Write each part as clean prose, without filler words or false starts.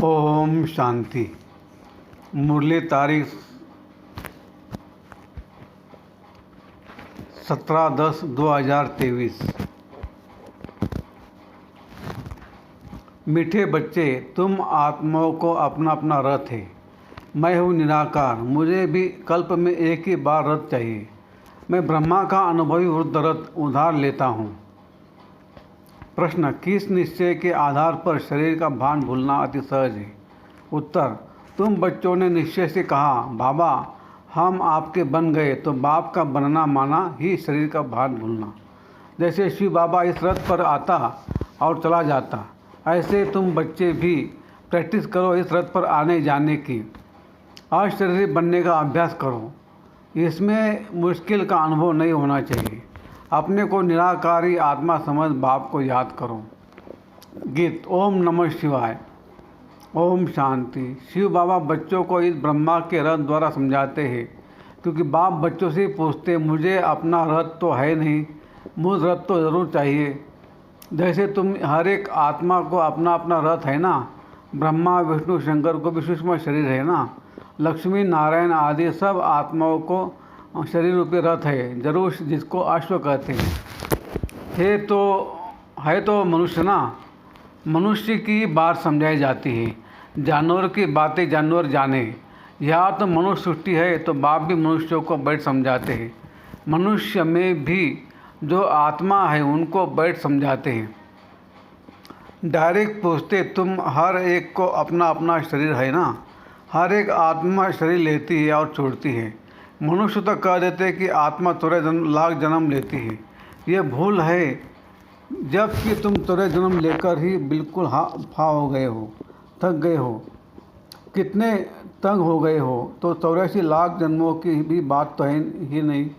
ओम शांति। मुरली तारीख 17/10/2023। मीठे बच्चे, तुम आत्माओं को अपना अपना रथ है। मैं हूँ निराकार, मुझे भी कल्प में एक ही बार रथ चाहिए। मैं ब्रह्मा का अनुभवी वृद्ध रथ उधार लेता हूँ। प्रश्न: किस निश्चय के आधार पर शरीर का भान भूलना अति सहज है? उत्तर: तुम बच्चों ने निश्चय से कहा, बाबा हम आपके बन गए, तो बाप का बनना माना ही शरीर का भान भूलना। जैसे शिव बाबा इस रथ पर आता और चला जाता, ऐसे तुम बच्चे भी प्रैक्टिस करो इस रथ पर आने जाने की। अशरीरी बनने का अभ्यास करो। इसमें मुश्किल का अनुभव नहीं होना चाहिए। अपने को निराकारी आत्मा समझ बाप को याद करो। गीत। ओम नमः शिवाय। ओम शांति। शिव बाबा बच्चों को इस ब्रह्मा के रथ द्वारा समझाते हैं, क्योंकि बाप बच्चों से पूछते, मुझे अपना रथ तो है नहीं, मुझ रथ तो ज़रूर चाहिए। जैसे तुम हर एक आत्मा को अपना अपना रथ है ना, ब्रह्मा विष्णु शंकर को भी सूक्ष्म शरीर है ना, लक्ष्मी नारायण आदि सब आत्माओं को शरीर रूपी रथ है, जरूर, जिसको अश्व कहते हैं। है तो मनुष्य ना, मनुष्य की बात समझाई जाती है, जानवर की बातें जानवर जाने। यहाँ तो मनुष्य सृष्टि है, तो बाप भी मनुष्यों को बैठ समझाते हैं। मनुष्य में भी जो आत्मा है उनको बैठ समझाते हैं। डायरेक्ट पूछते, तुम हर एक को अपना अपना शरीर है ना, हर एक आत्मा शरीर लेती है और छोड़ती है। मनुष्य तो कह देते कि आत्मा 13 लाख जन्म लेती है। ये भूल है, जबकि तुम 13 जन्म लेकर ही बिल्कुल फा हो गए हो, थक गए हो, कितने तंग हो गए हो। तो 84 लाख जन्मों की भी बात तो है ही नहीं,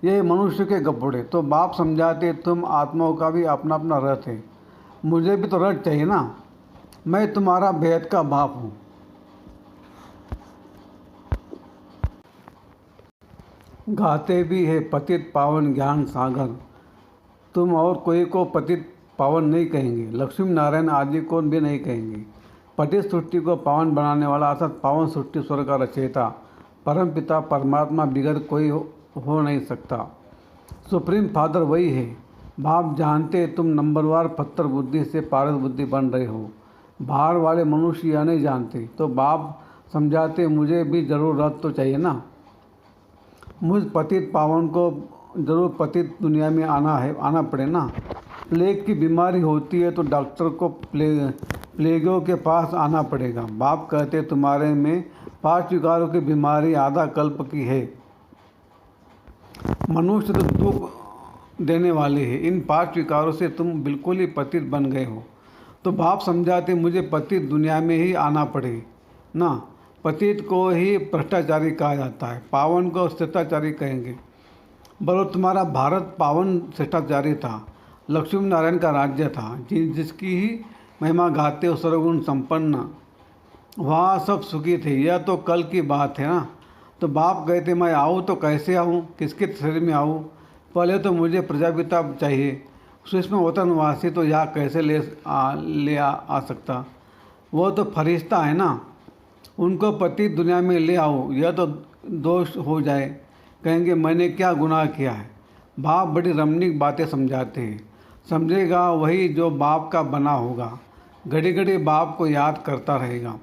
ये मनुष्य के गप्पड़े। तो बाप समझाते, तुम आत्माओं का भी अपना अपना रथ है, मुझे भी तो रथ चाहिए ना, मैं तुम्हारा बेहद का बाप हूँ। गाते भी है पतित पावन ज्ञान सागर, तुम और कोई को पतित पावन नहीं कहेंगे, लक्ष्मी नारायण आदि को भी नहीं कहेंगे। पतित सृष्टि को पावन बनाने वाला अर्थात पावन सृष्टि स्वर्ग का रचयिता परम पिता परमात्मा बिगड़ कोई हो नहीं सकता। सुप्रीम फादर वही है। बाप जानते तुम नंबरवार पत्थर बुद्धि से पारस बुद्धि बन रहे हो, बाहर वाले मनुष्य यह नहीं जानते। तो बाप समझाते, मुझे भी जरूर रथ तो चाहिए ना, मुझ पतित पावन को जरूर पतित दुनिया में आना पड़े ना। प्लेग की बीमारी होती है तो डॉक्टर को प्लेगों के पास आना पड़ेगा। बाप कहते, तुम्हारे में 5 विकारों की बीमारी आधा कल्प की है। मनुष्य तो दुख देने वाले हैं, इन 5 विकारों से तुम बिल्कुल ही पतित बन गए हो। तो बाप समझाते, मुझे पतित दुनिया में ही आना पड़े ना। पतित को ही भ्रष्टाचारी कहा जाता है, पावन को श्रेष्ठाचारी कहेंगे। बोलो, तुम्हारा भारत पावन श्रेष्ठाचारी था, लक्ष्मी नारायण का राज्य था, जिसकी ही महिमा गाते हो सर्वगुण संपन्न, वहाँ सब सुखी थे। यह तो कल की बात है ना। तो बाप कहते, मैं आऊँ तो कैसे आऊँ, किसके शरीर में आऊँ? पहले तो मुझे प्रजापिता चाहिए, सूक्ष्म वतनवासी तो यहाँ कैसे ले आ सकता? वो तो फरिश्ता है ना, उनको पति दुनिया में ले आओ, यह तो दोष हो जाए। कहेंगे मैंने क्या गुनाह किया है? बाप बड़ी रमणीक बातें समझाते हैं, समझेगा वही जो बाप का बना होगा, घड़ी घड़ी बाप को याद करता रहेगा।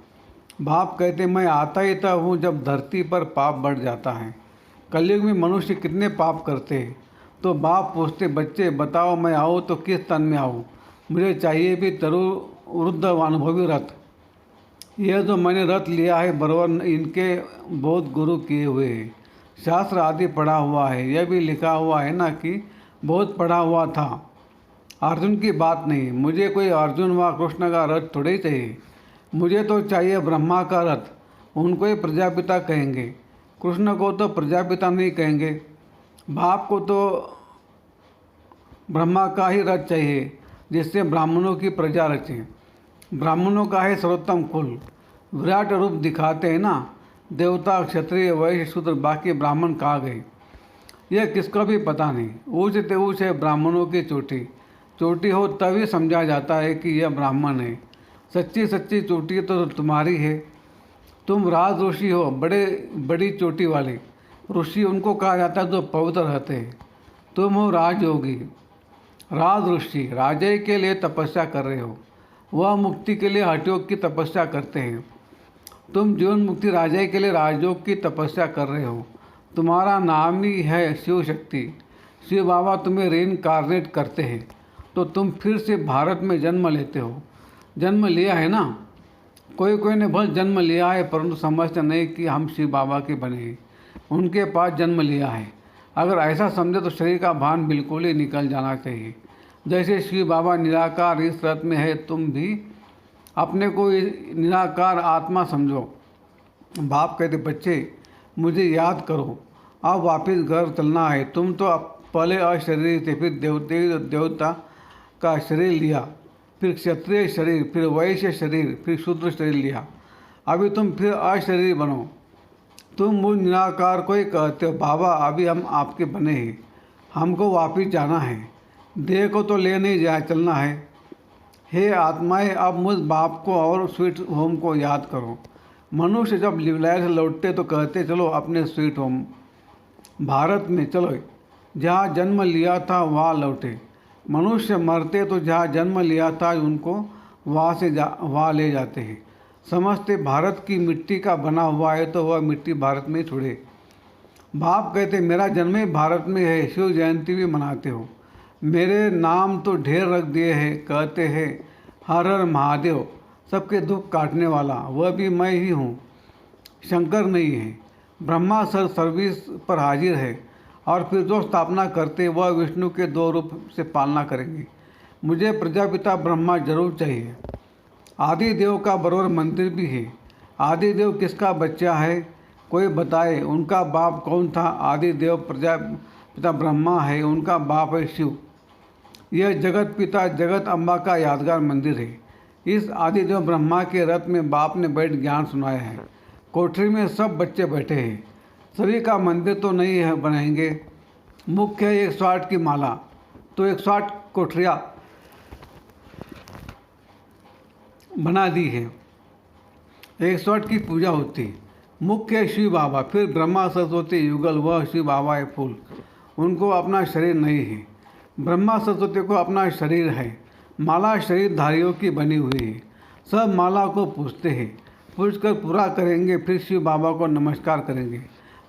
बाप कहते, मैं आता ही तब हूँ जब धरती पर पाप बढ़ जाता है। कलयुग में मनुष्य कितने पाप करते हैं। तो बाप पूछते, बच्चे बताओ, मैं आऊँ तो किस तन में आऊँ? मुझे चाहिए भी जरूर वृद्ध अनुभवी रथ। यह जो मैंने रथ लिया है बराबर इनके बहुत गुरु किए हुए हैं, शास्त्र आदि पढ़ा हुआ है। यह भी लिखा हुआ है ना कि बहुत पढ़ा हुआ था। अर्जुन की बात नहीं, मुझे कोई अर्जुन व कृष्ण का रथ थोड़े ही चाहिए, मुझे तो चाहिए ब्रह्मा का रथ। उनको ही प्रजापिता कहेंगे, कृष्ण को तो प्रजापिता नहीं कहेंगे। बाप को तो ब्रह्मा का ही रथ चाहिए, जिससे ब्राह्मणों की प्रजा रचे। ब्राह्मणों का है सर्वोत्तम कुल, विराट रूप दिखाते हैं ना। देवता क्षत्रिय वैश्य शूद्र बाकी ब्राह्मण कहाँ गए, यह किसको भी पता नहीं। ऊँच ते ऊँच है ब्राह्मणों की चोटी, चोटी हो तभी समझा जाता है कि यह ब्राह्मण है। सच्ची सच्ची चोटी तो तुम्हारी है। तुम राज ऋषि हो, बड़ी चोटी वाले। ऋषि उनको कहा जाता है जो पवित्र रहते हैं। तुम हो राजयोगी, राज ऋषि, राजे के लिए तपस्या कर रहे हो। वह मुक्ति के लिए हठयोग की तपस्या करते हैं। तुम जीवन मुक्ति राजा के लिए राजयोग की तपस्या कर रहे हो। तुम्हारा नाम ही है शिव शक्ति। शिव बाबा तुम्हें रीइंकार्नेट करते हैं तो तुम फिर से भारत में जन्म लेते हो। जन्म लिया है ना, कोई ने भले जन्म लिया है परंतु समझते नहीं कि हम शिव बाबा के बने हैं, उनके पास जन्म लिया है। अगर ऐसा समझे तो शरीर का भान बिल्कुल ही निकल जाना चाहिए। जैसे शिव बाबा निराकार इस रथ में है, तुम भी अपने को निराकार आत्मा समझो। बाप कहते बच्चे मुझे याद करो, अब वापस घर चलना है। तुम तो पहले अशरीरी थे, फिर देवता का शरीर लिया, फिर क्षत्रिय शरीर, फिर वैश्य शरीर, फिर शूद्र शरीर लिया। अभी तुम फिर अशरीरी बनो। तुम मुझ निराकार को ही कहते हो बाबा, अभी हम आपके बने हैं, हमको वापस जाना है। देह को तो ले नहीं जाए, चलना है। हे आत्माएं, अब मुझ बाप को और स्वीट होम को याद करो। मनुष्य जब विलय से लौटते तो कहते चलो अपने स्वीट होम भारत में चलो, जहाँ जन्म लिया था वहाँ लौटे। मनुष्य मरते तो जहाँ जन्म लिया था उनको वहाँ ले जाते हैं। समझते भारत की मिट्टी का बना हुआ है तो वह मिट्टी भारत में छोड़े। बाप कहते मेरा जन्म ही भारत में है, शिव जयंती भी मनाते हो। मेरे नाम तो ढेर रख दिए हैं, कहते हैं हर हर महादेव, सबके दुख काटने वाला, वह भी मैं ही हूँ, शंकर नहीं है। ब्रह्मा सर्विस पर हाजिर है और फिर जो स्थापना करते वह विष्णु के 2 रूप से पालना करेंगे। मुझे प्रजापिता ब्रह्मा जरूर चाहिए। आदिदेव का बरोबर मंदिर भी है। आदिदेव किसका बच्चा है, कोई बताए, उनका बाप कौन था? आदिदेव प्रजापिता ब्रह्मा है, उनका बाप है शिव। यह जगत पिता जगत अम्बा का यादगार मंदिर है। इस आदिदेव ब्रह्मा के रथ में बाप ने बैठ ज्ञान सुनाया है। कोठरी में सब बच्चे बैठे हैं। सभी का मंदिर तो नहीं है बनाएंगे। मुख्य है 108 की माला, तो 108 कोठरियाँ बना दी है। 108 की पूजा होती। मुख्य है शिव बाबा, फिर ब्रह्मा सरस्वती युगल, वह शिव बाबा है फूल। उनको अपना शरीर नहीं है। ब्रह्मा सरस्वती को अपना शरीर है। माला शरीरधारियों की बनी हुई है। सब माला को पूजते हैं, पूजकर पूरा करेंगे, फिर शिव बाबा को नमस्कार करेंगे,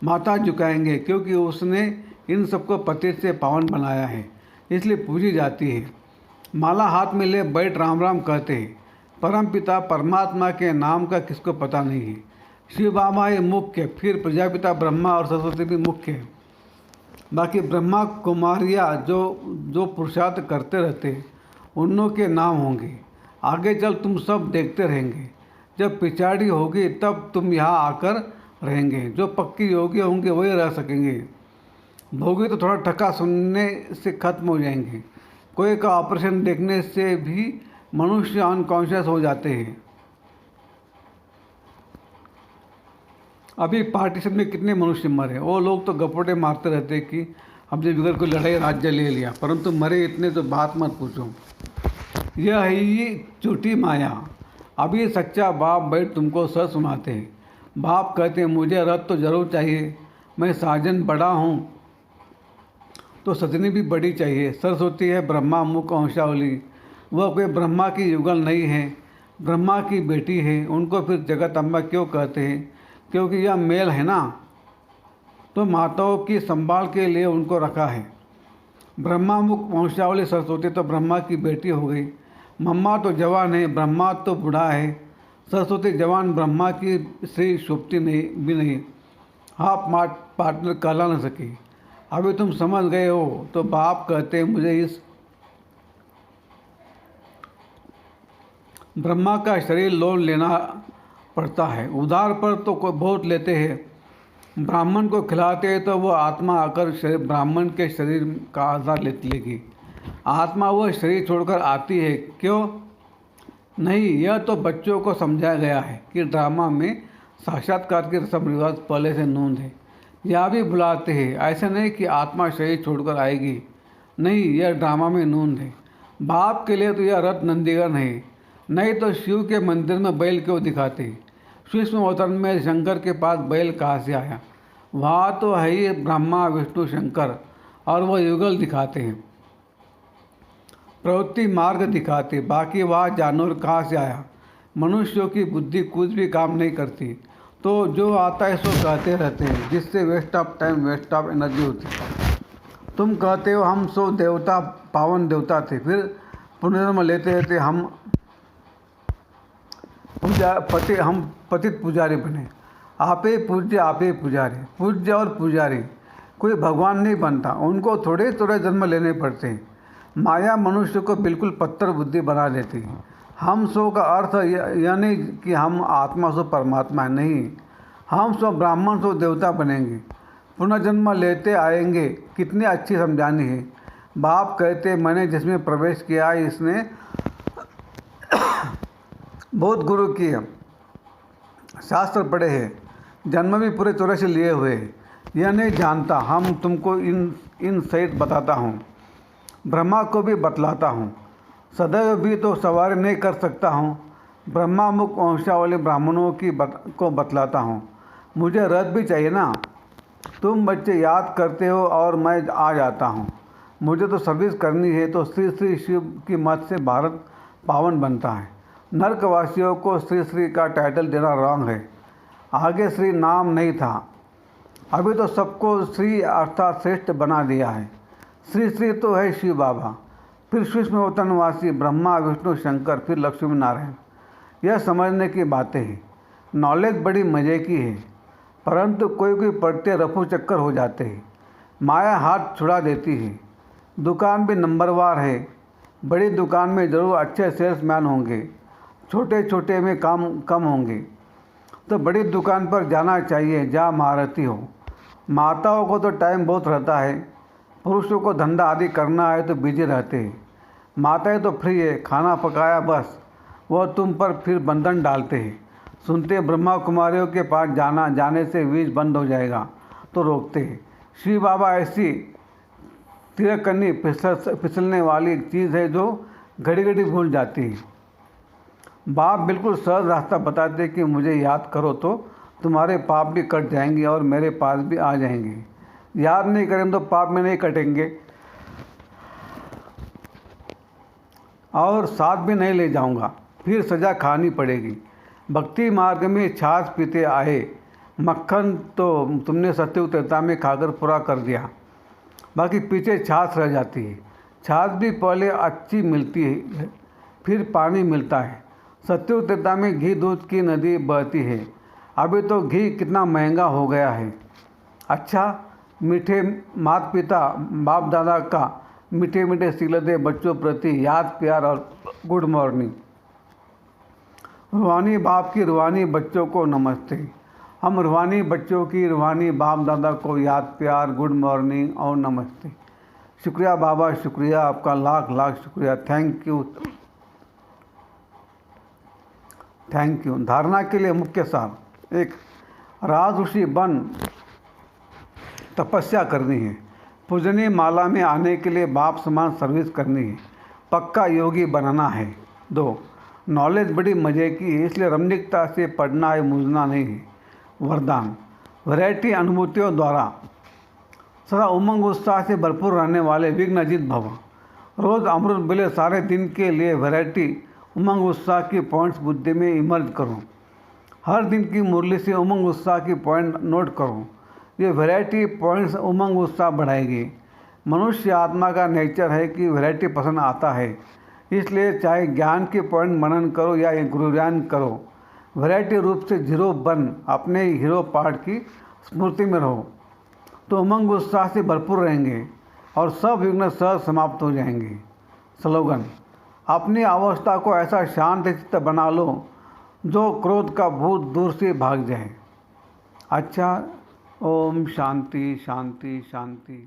माथा झुकाएंगे, क्योंकि उसने इन सबको पतित से पावन बनाया है, इसलिए पूजी जाती है। माला हाथ में ले बैठ राम राम कहते हैं। परम पिता परमात्मा के नाम का किसको पता नहीं है। शिव बाबा है मुख्य, फिर प्रजापिता ब्रह्मा और सरस्वती भी मुख्य है। बाकी ब्रह्मा कुमारियाँ जो पुरुषार्थ करते रहते उन्हों के नाम होंगे। आगे चल तुम सब देखते रहेंगे। जब पिछाड़ी होगी तब तुम यहाँ आकर रहेंगे। जो पक्की योगी होंगे वही रह सकेंगे। भोगी तो थोड़ा ठक्का सुनने से खत्म हो जाएंगे। कोई का ऑपरेशन देखने से भी मनुष्य अनकॉन्शियस हो जाते हैं। अभी पार्टीशन में कितने मनुष्य मरे, वो लोग तो गपोटे मारते रहते कि हमने बिगड़ कोई लड़ाई राज्य ले लिया, परंतु मरे इतने तो बात मत पूछो। यह है ये झूठी माया। अभी सच्चा बाप बैठ तुमको सच सुनाते हैं। बाप कहते हैं मुझे रथ तो जरूर चाहिए, मैं साजन बड़ा हूँ तो सजनी भी बड़ी चाहिए। सरस्वती है ब्रह्मा मुख वंशावली, वह कोई ब्रह्मा की युगल नहीं है, ब्रह्मा की बेटी है। उनको फिर जगत अम्बा क्यों कहते हैं? क्योंकि यह मेल है ना, तो माताओं की संभाल के लिए उनको रखा है। ब्रह्मा मुख वंशावली सरस्वती तो ब्रह्मा की बेटी हो गई। मम्मा तो जवान है, ब्रह्मा तो बूढ़ा है। सरस्वती जवान, ब्रह्मा की श्री शुभती नहीं भी नहीं, हाफ पार्टनर कहला न सकी। अभी तुम समझ गए हो तो बाप कहते हैं मुझे इस ब्रह्मा का शरीर लोन लेना पड़ता है। उधार पर तो कोई बहुत लेते हैं। ब्राह्मण को खिलाते हैं तो वह आत्मा आकर ब्राह्मण के शरीर का आधार लेगी। आत्मा वह शरीर छोड़कर आती है, क्यों नहीं? यह तो बच्चों को समझाया गया है कि ड्रामा में साक्षात्कार के रस्म रिवाज पहले से नूंद है। यह भी बुलाते हैं, ऐसा नहीं कि आत्मा शरीर छोड़कर आएगी, नहीं, यह ड्रामा में नूंद है। बाप के लिए तो यह रथ नंदीगण है। नहीं तो शिव के मंदिर में बैल क्यों दिखाते? सूक्ष्म अवतरण में शंकर के पास बैल कहाँ से आया? वहाँ तो है ही ब्रह्मा विष्णु शंकर, और वह युगल दिखाते हैं, प्रवृत्ति मार्ग दिखाते। बाकी वहाँ जानवर कहाँ से आया? मनुष्यों की बुद्धि कुछ भी काम नहीं करती, तो जो आता है सो कहते रहते हैं, जिससे waste of time, waste of energy होती है। तुम कहते हो हम सो देवता, पावन देवता थे, फिर पुनर्जन्म लेते थे, हम पतित पुजारी बने। आपे पूज्य आपे पुजारी, पूज्य और पुजारी कोई भगवान नहीं बनता, उनको थोड़े थोड़े जन्म लेने पड़ते हैं। माया मनुष्य को बिल्कुल पत्थर बुद्धि बना देती है। हम सो का अर्थ यह नहीं कि हम आत्मा सो परमात्मा है, नहीं, हम सो ब्राह्मण सो देवता बनेंगे, पुनर्जन्म लेते आएंगे। कितनी अच्छी समझानी है। बाप कहते मैंने जिसमें प्रवेश किया है इसने बहुत गुरु किए, शास्त्र पढ़े हैं, जन्म भी पूरे तरह से लिए हुए हैं। यह नहीं जानता, हम तुमको इन सहित बताता हूँ, ब्रह्मा को भी बतलाता हूँ, सदैव भी तो सवारी नहीं कर सकता हूँ। ब्रह्मा मुख वंशावली ब्राह्मणों को बतलाता हूँ। मुझे रथ भी चाहिए ना, तुम बच्चे याद करते हो और मैं आ जाता हूँ। मुझे तो सर्विस करनी है, तो श्री श्री शिव की मत से भारत पावन बनता है। नर्कवासियों को श्री श्री का टाइटल देना रॉन्ग है। आगे श्री नाम नहीं था, अभी तो सबको श्री अर्थात श्रेष्ठ बना दिया है। श्री श्री तो है शिव बाबा, फिर सूक्ष्म अवतरणवासी ब्रह्मा विष्णु शंकर, फिर लक्ष्मी नारायण। यह समझने की बातें हैं। नॉलेज बड़ी मज़े की है, परंतु कोई कोई पढ़ते रफू चक्कर हो जाते हैं। माया हाथ छुड़ा देती है। दुकान भी नंबरवार है। बड़ी दुकान में ज़रूर अच्छे सेल्समैन होंगे, छोटे छोटे में कम होंगे। तो बड़ी दुकान पर जाना चाहिए जहाँ महारथी हो। माताओं को तो टाइम बहुत रहता है, पुरुषों को धंधा आदि करना है तो बिजी रहते हैं। माताएं तो फ्री है, खाना पकाया बस, वह तुम पर फिर बंधन डालते हैं। सुनते ब्रह्मा कुमारियों के पास जाने से बीज बंद हो जाएगा तो रोकते हैं। शिव बाबा ऐसी तिरकनी फिसलने वाली चीज़ है जो घड़ी घड़ी भूल जाती है। बाप बिल्कुल सहज रास्ता बताते कि मुझे याद करो तो तुम्हारे पाप भी कट जाएंगे और मेरे पास भी आ जाएंगे। याद नहीं करें तो पाप में नहीं कटेंगे और साथ भी नहीं ले जाऊंगा, फिर सज़ा खानी पड़ेगी। भक्ति मार्ग में छाछ पीते आए, मक्खन तो तुमने सत्ययुग त्रेता में खाकर पूरा कर दिया, बाकी पीछे छाछ रह जाती है। छाछ भी पहले अच्छी मिलती है, फिर पानी मिलता है। सत्ययुग त्रेता में घी दूध की नदी बहती है, अभी तो घी कितना महंगा हो गया है। अच्छा, मीठे माता पिता बाप दादा का मीठे मीठे सिलदे बच्चों प्रति याद प्यार और गुड मॉर्निंग। रूहानी बाप की रूहानी बच्चों को नमस्ते। हम रूहानी बच्चों की रूहानी बाप दादा को याद प्यार, गुड मॉर्निंग और नमस्ते। शुक्रिया बाबा, शुक्रिया आपका, लाख लाख शुक्रिया। Thank you, thank you. धारणा के लिए मुख्य सार: 1. राज ऋषि बन तपस्या करनी है। पूजनीय माला में आने के लिए बाप समान सर्विस करनी है। पक्का योगी बनाना है। 2. नॉलेज बड़ी मज़े की है, इसलिए रमणीकता से पढ़ना है, मूझना नहीं है। वरदान: वैरायटी अनुभूतियों द्वारा सदा उमंग उत्साह से भरपूर रहने वाले विघ्नजित भव। रोज़ अमृत मिले सारे दिन के लिए वैरायटी उमंग उत्साह की पॉइंट्स बुद्धि में इमर्ज करो। हर दिन की मुरली से उमंग उत्साह की पॉइंट नोट करो। ये वैरायटी पॉइंट्स उमंग उत्साह बढ़ाएगी। मनुष्य आत्मा का नेचर है कि वैरायटी पसंद आता है, इसलिए चाहे ज्ञान के पॉइंट मनन करो या गुरुज्ञान करो, वैरायटी रूप से जीरो बन अपने हीरो पार्ट की स्मृति में रहो, तो उमंग उत्साह से भरपूर रहेंगे और सब विघ्न सहज समाप्त हो जाएंगे। स्लोगन: अपनी अवस्था को ऐसा शांत चित्त बना लो जो क्रोध का भूत दूर से भाग जाए। अच्छा, ओम शांति शांति शांति।